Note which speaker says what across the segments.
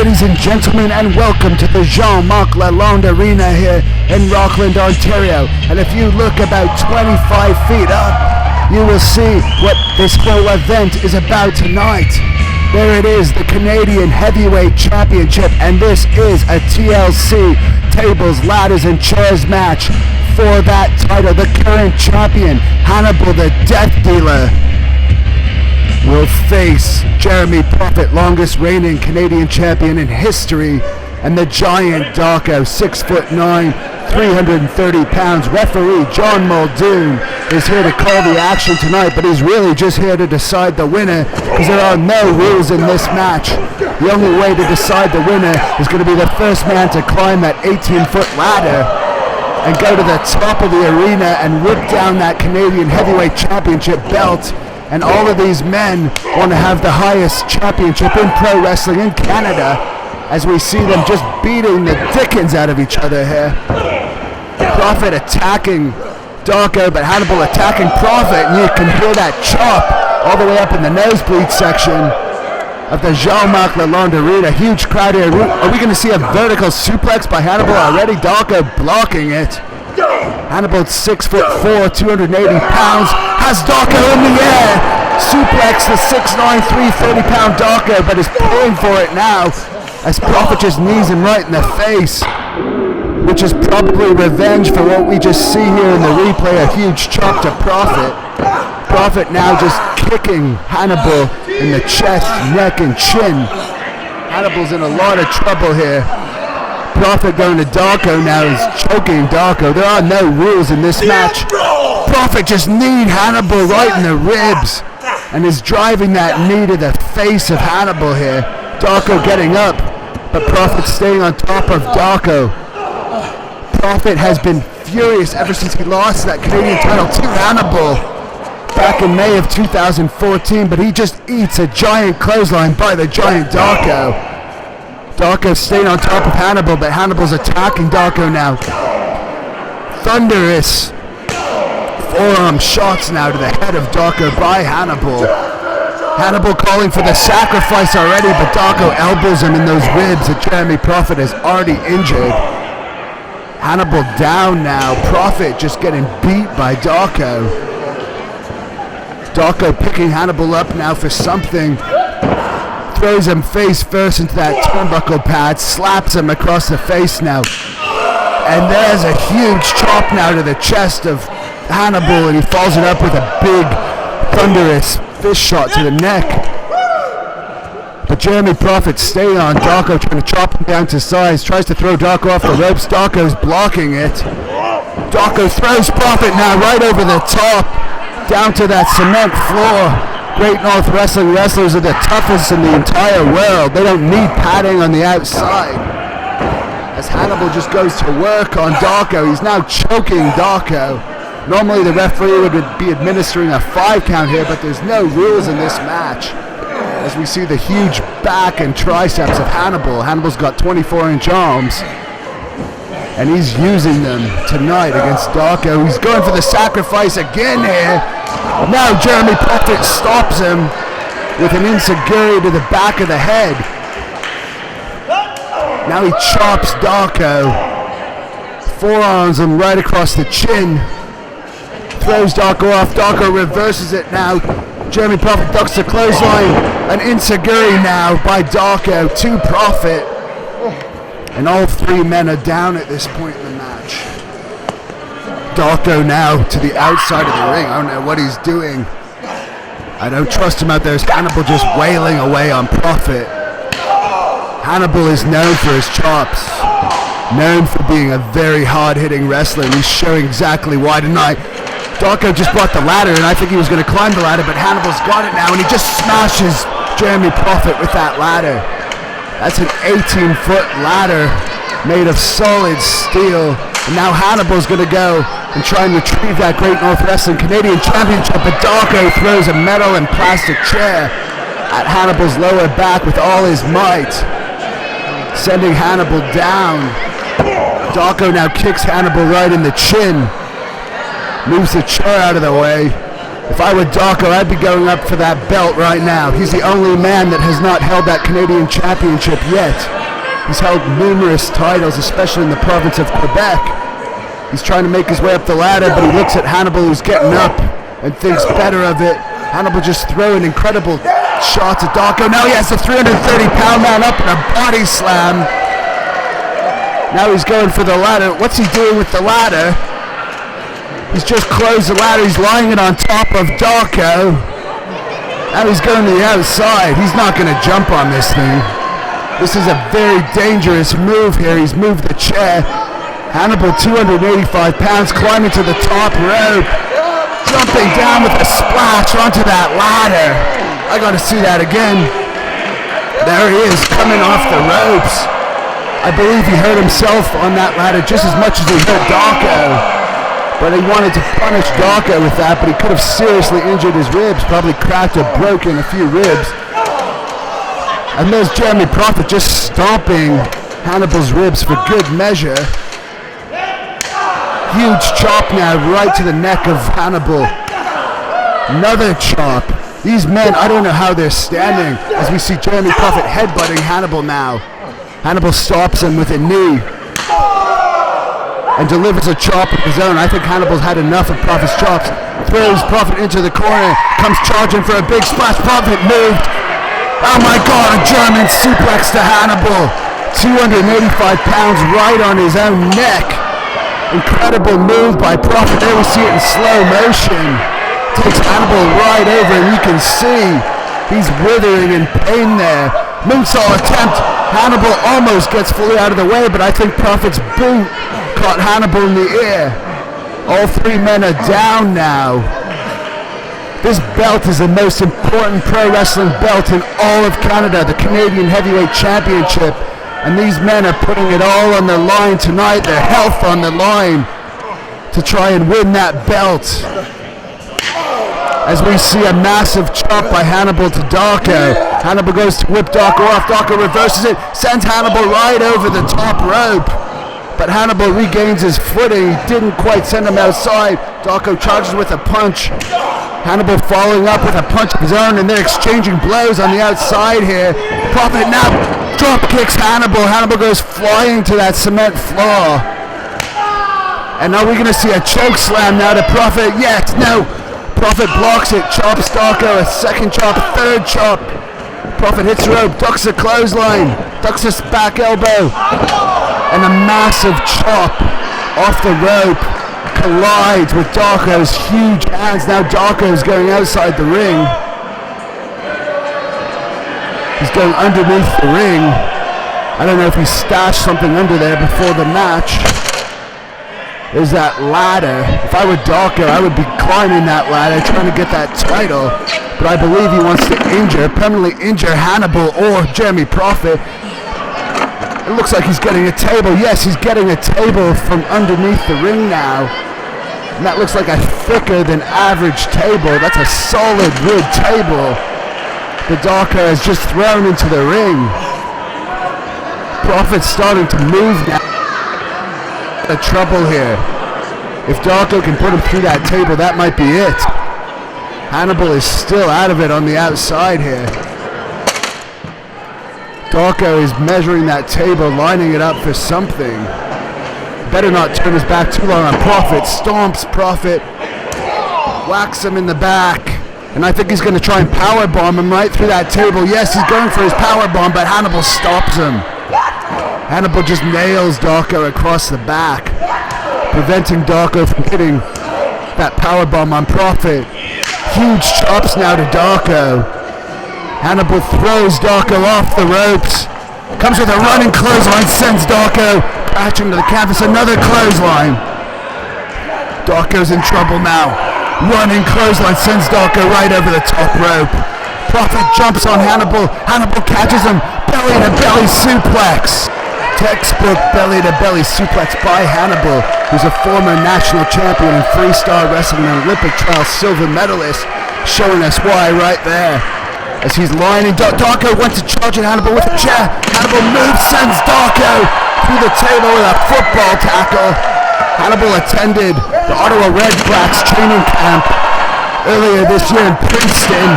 Speaker 1: ladies and gentlemen, and welcome to the Jean Marc Lalonde Arena here in Rockland, Ontario. And if you look about 25 feet up, you will see what this whole event is about tonight. There it is, the Canadian Heavyweight Championship, and this is a TLC tables, ladders, and chairs match for that title. The current champion, Hannibal the Death Dealer, will face Jeremy Prophet, longest reigning Canadian champion in history, and the Giant Darko, 6'9", 330 pounds. Referee John Muldoon is here to call the action tonight, but he's really just here to decide the winner, because there are no rules in this match. The only way to decide the winner is going to be the first man to climb that 18-foot ladder and go to the top of the arena and rip down that Canadian Heavyweight Championship belt. And all of these men want to have the highest championship in pro wrestling in Canada, as we see them just beating the dickens out of each other here. Prophet attacking Darko, but Hannibal attacking Prophet, and you can hear that chop all the way up in the nosebleed section of the Jean Marc Lalonde Arena. Huge crowd here. Are we going to see a vertical suplex by Hannibal already? Darko blocking it. Hannibal, 6'4", 280 pounds, has Darko in the air. Suplex the 6'9", 330-pound Darko, but is pulling for it now as Prophet just knees him right in the face, which is probably revenge for what we just see here in the replay. A huge chop to Prophet. Prophet now just kicking Hannibal in the chest, neck, and chin. Hannibal's in a lot of trouble here. Prophet going to Darko now, is choking Darko. There are no rules in this match. Prophet just kneed Hannibal right in the ribs and is driving that knee to the face of Hannibal here. Darko getting up, but Prophet staying on top of Darko. Prophet has been furious ever since he lost that Canadian title to Hannibal back in May of 2014, but he just eats a giant clothesline by the Giant Darko. Darko staying on top of Hannibal, but Hannibal's attacking Darko now. Thunderous forearm shots now to the head of Darko by Hannibal. Hannibal calling for the sacrifice already, but Darko elbows him in those ribs that Jeremy Prophet is already injured. Hannibal down now. Prophet just getting beat by Darko. Darko picking Hannibal up now for something. Throws him face first into that turnbuckle pad, slaps him across the face now. And there's a huge chop now to the chest of Hannibal, and he follows it up with a big, thunderous fist shot to the neck. But Jeremy Prophet staying on Darko, trying to chop him down to size, tries to throw Darko off the ropes. Darko's blocking it. Darko throws Prophet now right over the top, down to that cement floor. Great North Wrestling wrestlers are the toughest in the entire world. They don't need padding on the outside. As Hannibal just goes to work on Darko, he's now choking Darko. Normally the referee would be administering a 5 count here, but there's no rules in this match. As we see the huge back and triceps of Hannibal. Hannibal's got 24-inch arms, and he's using them tonight against Darko. He's going for the sacrifice again here. Now Jeremy Prophet stops him with an enziguri to the back of the head. Now he chops Darko, forearms him right across the chin, throws Darko off. Darko reverses it now. Jeremy Prophet ducks the clothesline. An enziguri now by Darko to Prophet. And all 3 men are down at this point in the match. Darko now to the outside of the ring. I don't know what he's doing. I don't trust him out there. As Hannibal just wailing away on Prophet. Hannibal is known for his chops, known for being a very hard-hitting wrestler, and he's showing exactly why tonight. Darko just brought the ladder, and I think he was going to climb the ladder, but Hannibal's got it now, and he just smashes Jeremy Prophet with that ladder. That's an 18-foot ladder made of solid steel. And now Hannibal's going to go and try and retrieve that Great North Wrestling Canadian Championship, but Darko throws a metal and plastic chair at Hannibal's lower back with all his might, sending Hannibal down. Darko now kicks Hannibal right in the chin, moves the chair out of the way, If I were Darko, I'd be going up for that belt right now. He's the only man that has not held that Canadian championship yet. He's held numerous titles, especially in the province of Quebec. He's trying to make his way up the ladder, but he looks at Hannibal, who's getting up, and thinks better of it. Hannibal just throwing incredible shots at Darko. Now he has a 330-pound man up in a body slam. Now he's going for the ladder. What's he doing with the ladder? He's just closed the ladder. He's lying it on top of Darko. Now he's going to the outside. He's not going to jump on this thing. This is a very dangerous move here. He's moved the chair. Hannibal, 285 pounds, climbing to the top rope. Jumping down with a splash onto that ladder. I got to see that again. There he is, coming off the ropes. I believe he hurt himself on that ladder just as much as he hurt Darko. But he wanted to punish Darko with that, but he could have seriously injured his ribs, probably cracked or broken a few ribs. And there's Jeremy Prophet just stomping Hannibal's ribs for good measure. Huge chop now right to the neck of Hannibal. Another chop. These men, I don't know how they're standing as we see Jeremy Prophet headbutting Hannibal now. Hannibal stops him with a knee and delivers a chop of his own. I think Hannibal's had enough of Prophet's chops. Throws Prophet into the corner, comes charging for a big splash. Prophet moved. Oh my God, a German suplex to Hannibal. 285 pounds right on his own neck. Incredible move by Prophet. There we see it in slow motion. Takes Hannibal right over, and you can see he's withering in pain there. Moonsault attempt. Hannibal almost gets fully out of the way, but I think Prophet's boot caught Hannibal in the ear. All three men are down now. This belt is the most important pro wrestling belt in all of Canada, the Canadian Heavyweight Championship. And these men are putting it all on the line tonight, their health on the line, to try and win that belt. As we see a massive chop by Hannibal to Darko. Hannibal goes to whip Darko off. Darko reverses it, sends Hannibal right over the top rope. But Hannibal regains his footing. He didn't quite send him outside. Darko charges with a punch. Hannibal following up with a punch of his own, and they're exchanging blows on the outside here. Prophet now drop kicks Hannibal. Hannibal goes flying to that cement floor. And now we're going to see a choke slam now to Prophet. Yes, no. Prophet blocks it, chops Darko, a second chop, third chop. Prophet hits the rope, ducks a clothesline, ducks a back elbow, and a massive chop off the rope collides with Darko's huge hands. Now Darko's going outside the ring. He's going underneath the ring. I don't know if he stashed something under there before the match. There's that ladder. If I were Darko, I would be climbing that ladder trying to get that title. But I believe he wants to permanently injure Hannibal or Jeremy Prophet. It looks like he's getting a table. Yes, he's getting a table from underneath the ring now. And that looks like a thicker than average table. That's a solid wood table that Darko has just thrown into the ring. Prophet's starting to move now. The trouble here. If Darko can put him through that table, that might be it. Hannibal is still out of it on the outside here. Darko is measuring that table, lining it up for something. Better not turn his back too long on Prophet. Stomps Prophet. Whacks him in the back. And I think he's going to try and powerbomb him right through that table. Yes, he's going for his powerbomb, but Hannibal stops him. Hannibal just nails Darko across the back, preventing Darko from hitting that powerbomb on Prophet. Huge chops now to Darko. Hannibal throws Darko off the ropes. Comes with a running clothesline, sends Darko crashing to the canvas. Another clothesline. Darko's in trouble now. Running clothesline sends Darko right over the top rope. Prophet jumps on Hannibal. Hannibal catches him. Belly to belly suplex. Textbook belly-to-belly suplex by Hannibal, who's a former national champion in freestyle wrestling and Olympic trial silver medalist, showing us why right there. As he's lining, Darko went to charge at Hannibal with a chair. Hannibal moves, sends Darko through the table with a football tackle. Hannibal attended the Ottawa Red Blacks training camp earlier this year in Princeton.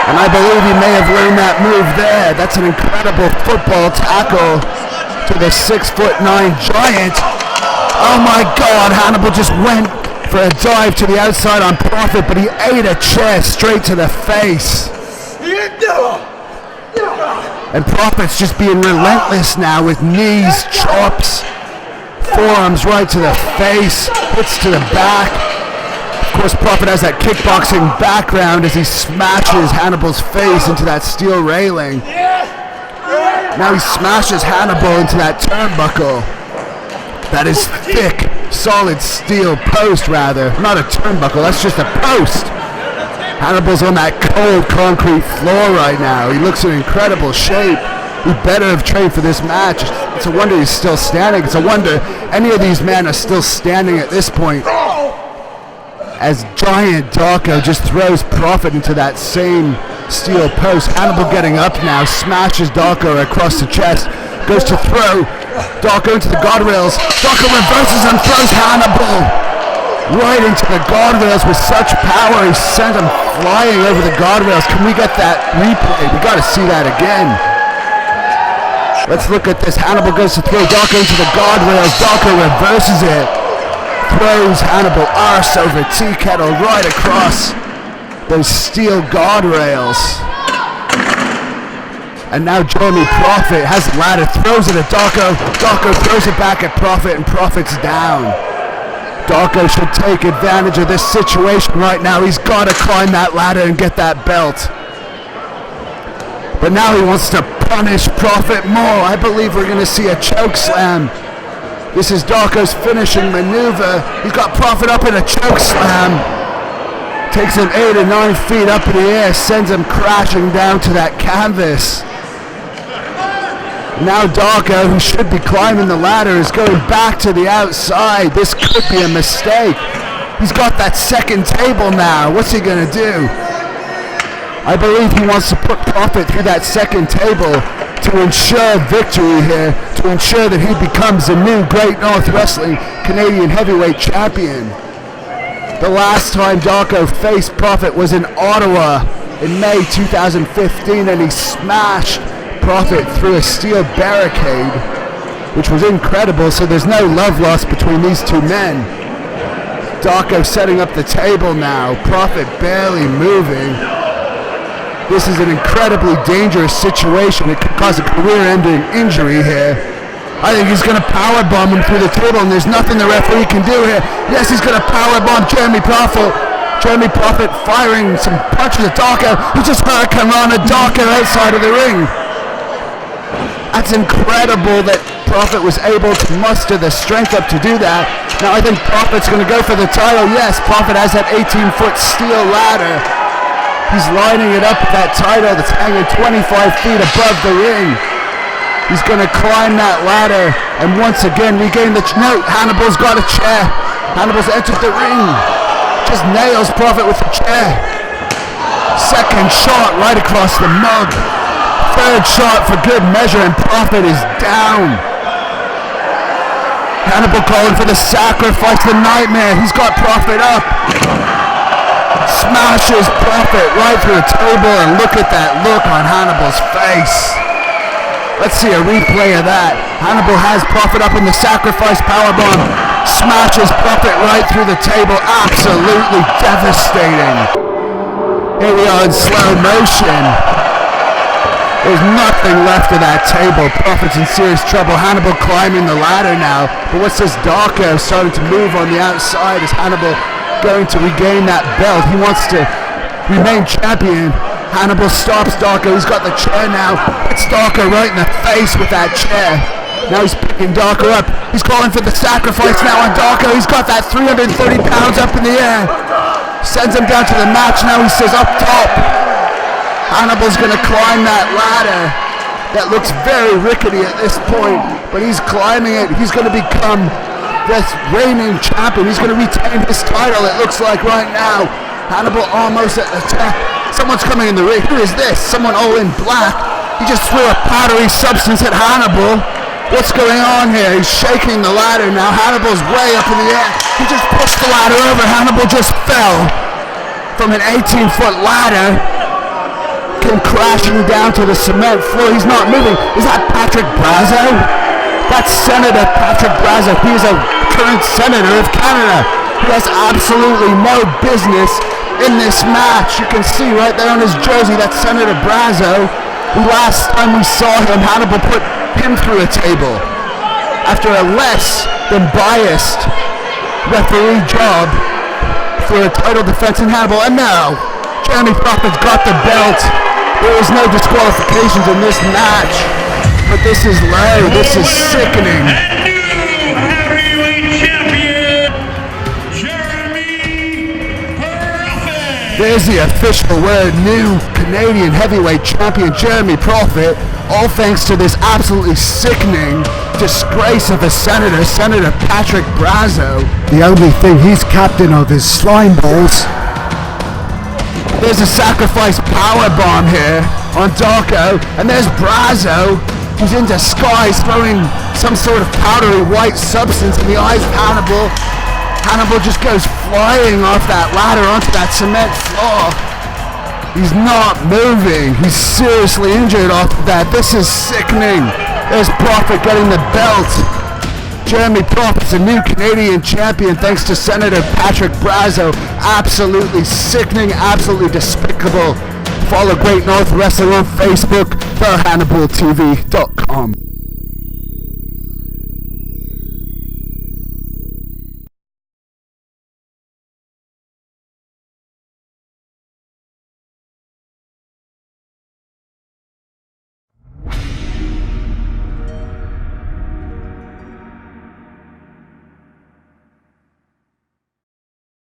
Speaker 1: And I believe he may have learned that move there. That's an incredible football tackle to the 6'9" giant. Oh my God, Hannibal just went for a dive to the outside on Prophet, but he ate a chair straight to the face. And Prophet's just being relentless now with knees, chops, forearms right to the face, hits to the back. Of course, Prophet has that kickboxing background as he smashes Hannibal's face into that steel railing. Now he smashes Hannibal into that turnbuckle. That is thick, solid steel post, rather. Not a turnbuckle, that's just a post. Hannibal's on that cold concrete floor right now. He looks in incredible shape. He better have trained for this match. It's a wonder he's still standing. It's a wonder any of these men are still standing at this point. As Giant Darko just throws Prophet into that same steel post. Hannibal getting up now, smashes Darko across the chest, goes to throw Darko into the guardrails. Darko reverses and throws Hannibal right into the guardrails with such power. He sent him flying over the guardrails. Can we get that replay? We got to see that again. Let's look at this. Hannibal goes to throw Darko into the guardrails. Darko reverses it. Throws Hannibal arse over tea kettle right across those steel guardrails. And now Jeremy Prophet has the ladder, throws it at Darko. Darko throws it back at Prophet, and Prophet's down. Darko should take advantage of this situation right now. He's got to climb that ladder and get that belt. But now he wants to punish Prophet more. I believe we're going to see a choke slam. This is Darko's finishing maneuver. He's got Prophet up in a choke slam. Takes him 8 or 9 feet up in the air, sends him crashing down to that canvas. Now Darko, who should be climbing the ladder, is going back to the outside. This could be a mistake. He's got that second table now. What's he going to do? I believe he wants to put Prophet through that second table to ensure victory here, to ensure that he becomes the new Great North Wrestling Canadian Heavyweight Champion. The last time Darko faced Prophet was in Ottawa in May 2015, and he smashed Prophet through a steel barricade, which was incredible, so there's no love lost between these two men. Darko setting up the table now, Prophet barely moving. This is an incredibly dangerous situation. It could cause a career-ending injury here. I think he's going to powerbomb him through the table, and there's nothing the referee can do here. Yes, he's going to powerbomb Jeremy Prophet. Jeremy Prophet firing some punches at Darko. He just hurricane Rana Darko outside of the ring. That's incredible that Prophet was able to muster the strength up to do that. Now I think Prophet's going to go for the title. Yes, Prophet has that 18-foot steel ladder. He's lining it up with that title that's hanging 25 feet above the ring. He's going to climb that ladder and once again regain the... No, Hannibal's got a chair. Hannibal's entered the ring. Just nails Prophet with the chair. Second shot right across the mug. Third shot for good measure, and Prophet is down. Hannibal calling for the sacrifice, the nightmare. He's got Prophet up. Smashes Prophet right through the table, and look at that look on Hannibal's face. Let's see a replay of that. Hannibal has Prophet up in the sacrifice powerbomb. Smashes Prophet right through the table. Absolutely devastating. Here we are in slow motion. There's nothing left of that table. Prophet's in serious trouble. Hannibal climbing the ladder now. But what's this Darko starting to move on the outside? Is Hannibal going to regain that belt? He wants to remain champion. Hannibal stops Darko. He's got the chair now. Hits Darko right in the face with that chair. Now he's picking Darko up. He's calling for the sacrifice now on Darko. He's got that 330 pounds up in the air. Sends him down to the match now. He says up top. Hannibal's going to climb that ladder that looks very rickety at this point, but he's climbing it. He's going to become this reigning champion. He's going to retain his title, it looks like right now. Hannibal almost at the top. Someone's coming in the ring. Who is this? Someone all in black. He just threw a powdery substance at Hannibal. What's going on here? He's shaking the ladder now. Hannibal's way up in the air. He just pushed the ladder over. Hannibal just fell from an 18-foot ladder. Came crashing down to the cement floor. He's not moving. Is that Patrick Brazeau? That's Senator Patrick Brazeau. He is a current Senator of Canada. He has absolutely no business in this match. You can see right there on his jersey, that's Senator Brazeau. The last time we saw him, Hannibal put him through a table after a less than biased referee job for a title defense in Hannibal. And now, Jeremy Crawford's got the belt. There is no disqualifications in this match, but this is low. This is sickening. There's the official word, new Canadian heavyweight champion Jeremy Prophet, all thanks to this absolutely sickening disgrace of a senator, Senator Patrick Brazeau. The only thing he's captain of is slime balls. There's a sacrifice powerbomb here on Darko, and there's Brazeau, who's in disguise, throwing some sort of powdery white substance in the eyes of Hannibal. Hannibal just goes flying off that ladder onto that cement floor. He's not moving. He's seriously injured off of that. This is sickening. There's Prophet getting the belt. Jeremy Prophet's a new Canadian champion thanks to Senator Patrick Brazeau. Absolutely sickening, absolutely despicable. Follow Great North Wrestling on Facebook, thehannibaltv.com.